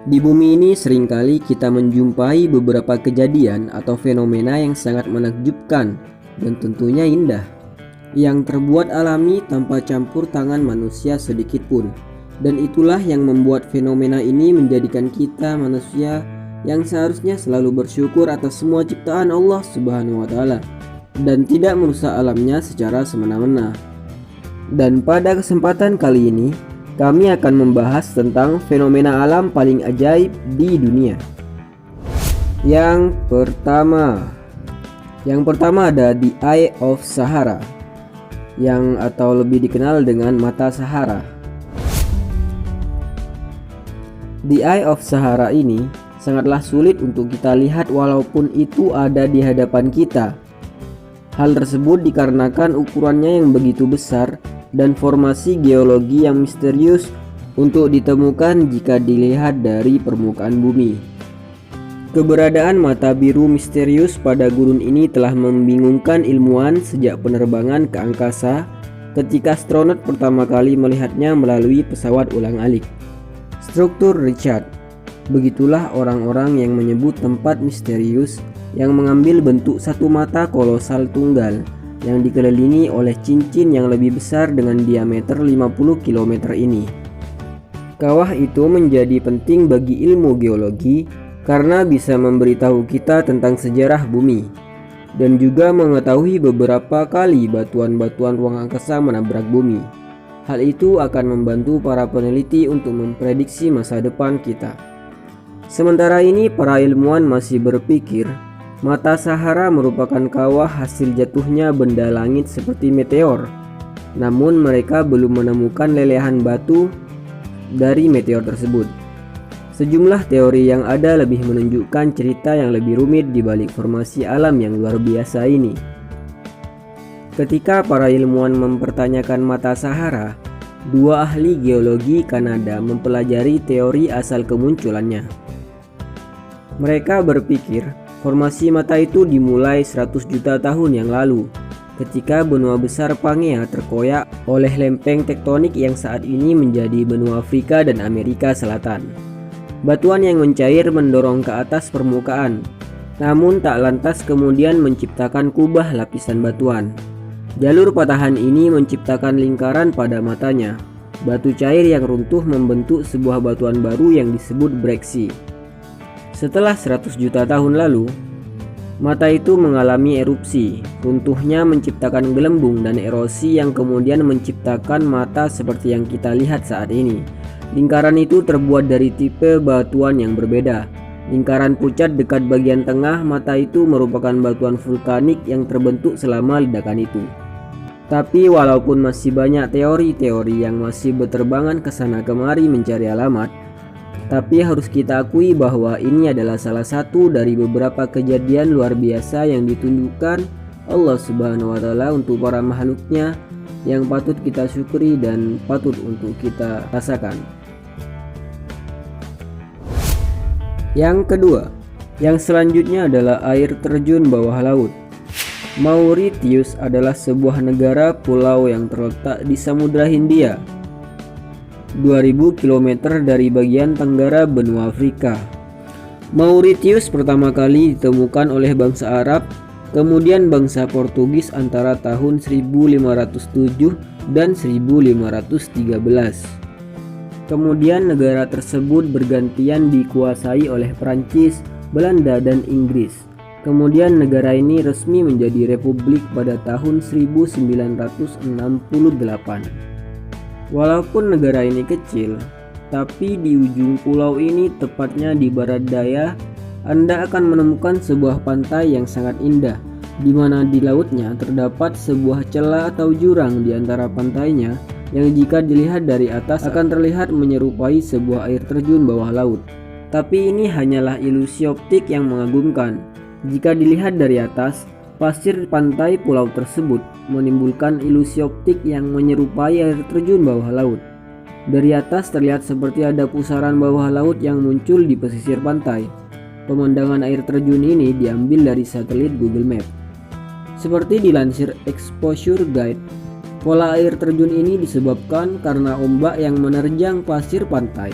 Di bumi ini seringkali kita menjumpai beberapa kejadian atau fenomena yang sangat menakjubkan dan tentunya indah, yang terbuat alami tanpa campur tangan manusia sedikit pun. Dan itulah yang membuat fenomena ini menjadikan kita manusia yang seharusnya selalu bersyukur atas semua ciptaan Allah Subhanahu wa Ta'ala dan tidak merusak alamnya secara semena-mena. Dan pada kesempatan kali ini kami akan membahas tentang fenomena alam paling ajaib di dunia. Yang pertama ada The Eye of Sahara, yang atau lebih dikenal dengan mata Sahara. The Eye of Sahara ini sangatlah sulit untuk kita lihat walaupun itu ada di hadapan kita. Hal tersebut dikarenakan ukurannya yang begitu besar dan formasi geologi yang misterius untuk ditemukan jika dilihat dari permukaan bumi. Keberadaan mata biru misterius pada gurun ini telah membingungkan ilmuwan sejak penerbangan ke angkasa ketika astronot pertama kali melihatnya melalui pesawat ulang-alik. Struktur Richard. Begitulah orang-orang yang menyebut tempat misterius yang mengambil bentuk satu mata kolosal tunggal yang dikelilingi oleh cincin yang lebih besar dengan diameter 50 km ini. Kawah itu menjadi penting bagi ilmu geologi karena bisa memberitahu kita tentang sejarah bumi dan juga mengetahui beberapa kali batuan-batuan ruang angkasa menabrak bumi. Hal itu akan membantu para peneliti untuk memprediksi masa depan kita. Sementara ini para ilmuwan masih berpikir mata Sahara merupakan kawah hasil jatuhnya benda langit seperti meteor. Namun mereka belum menemukan lelehan batu dari meteor tersebut. Sejumlah teori yang ada lebih menunjukkan cerita yang lebih rumit di balik formasi alam yang luar biasa ini. Ketika para ilmuwan mempertanyakan mata Sahara, dua ahli geologi Kanada mempelajari teori asal kemunculannya. Mereka berpikir formasi mata itu dimulai 100 juta tahun yang lalu, ketika benua besar Pangea terkoyak oleh lempeng tektonik yang saat ini menjadi benua Afrika dan Amerika Selatan. Batuan yang mencair mendorong ke atas permukaan, namun tak lantas kemudian menciptakan kubah lapisan batuan. Jalur patahan ini menciptakan lingkaran pada matanya. Batu cair yang runtuh membentuk sebuah batuan baru yang disebut breksi. Setelah 100 juta tahun lalu, mata itu mengalami erupsi. Runtuhnya menciptakan gelembung dan erosi yang kemudian menciptakan mata seperti yang kita lihat saat ini. Lingkaran itu terbuat dari tipe batuan yang berbeda. Lingkaran pucat dekat bagian tengah mata itu merupakan batuan vulkanik yang terbentuk selama ledakan itu. Tapi walaupun masih banyak teori-teori yang masih berterbangan ke sana kemari mencari alamat, tapi harus kita akui bahwa ini adalah salah satu dari beberapa kejadian luar biasa yang ditunjukkan Allah Subhanahu wa Ta'ala untuk para makhluknya yang patut kita syukuri dan patut untuk kita rasakan. Yang kedua, yang selanjutnya adalah air terjun bawah laut. Mauritius adalah sebuah negara pulau yang terletak di Samudra Hindia, 2000 km dari bagian tenggara benua Afrika. Mauritius pertama kali ditemukan oleh bangsa Arab, kemudian bangsa Portugis antara tahun 1507 dan 1513. Kemudian negara tersebut bergantian dikuasai oleh Prancis, Belanda, dan Inggris. Kemudian negara ini resmi menjadi republik pada tahun 1968. Walaupun negara ini kecil, tapi di ujung pulau ini, tepatnya di barat daya, Anda akan menemukan sebuah pantai yang sangat indah, di mana di lautnya terdapat sebuah celah atau jurang di antara pantainya yang jika dilihat dari atas akan terlihat menyerupai sebuah air terjun bawah laut. Tapi ini hanyalah ilusi optik yang mengagumkan. Jika dilihat dari atas, pasir pantai pulau tersebut menimbulkan ilusi optik yang menyerupai air terjun bawah laut. Dari atas terlihat seperti ada pusaran bawah laut yang muncul di pesisir pantai. Pemandangan air terjun ini diambil dari satelit Google Maps. Seperti dilansir Exposure Guide, pola air terjun ini disebabkan karena ombak yang menerjang pasir pantai.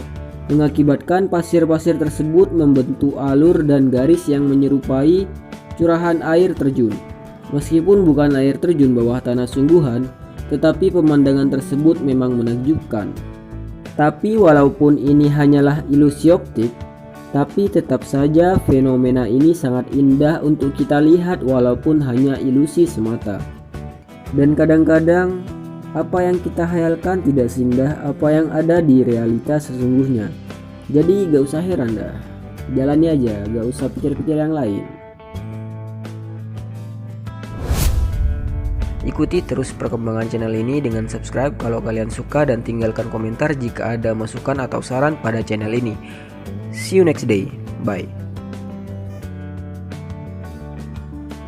mengakibatkan pasir-pasir tersebut membentuk alur dan garis yang menyerupai curahan air terjun. Meskipun bukan air terjun bawah tanah sungguhan, tetapi pemandangan tersebut memang menakjubkan. Tapi walaupun ini hanyalah ilusi optik, tapi tetap saja fenomena ini sangat indah untuk kita lihat walaupun hanya ilusi semata. Dan kadang-kadang apa yang kita hayalkan tidak seindah apa yang ada di realitas sesungguhnya. Jadi gak usah heran dah, jalani aja, gak usah pikir-pikir yang lain. Ikuti terus perkembangan channel ini dengan subscribe kalau kalian suka dan tinggalkan komentar jika ada masukan atau saran pada channel ini. See you next day, bye.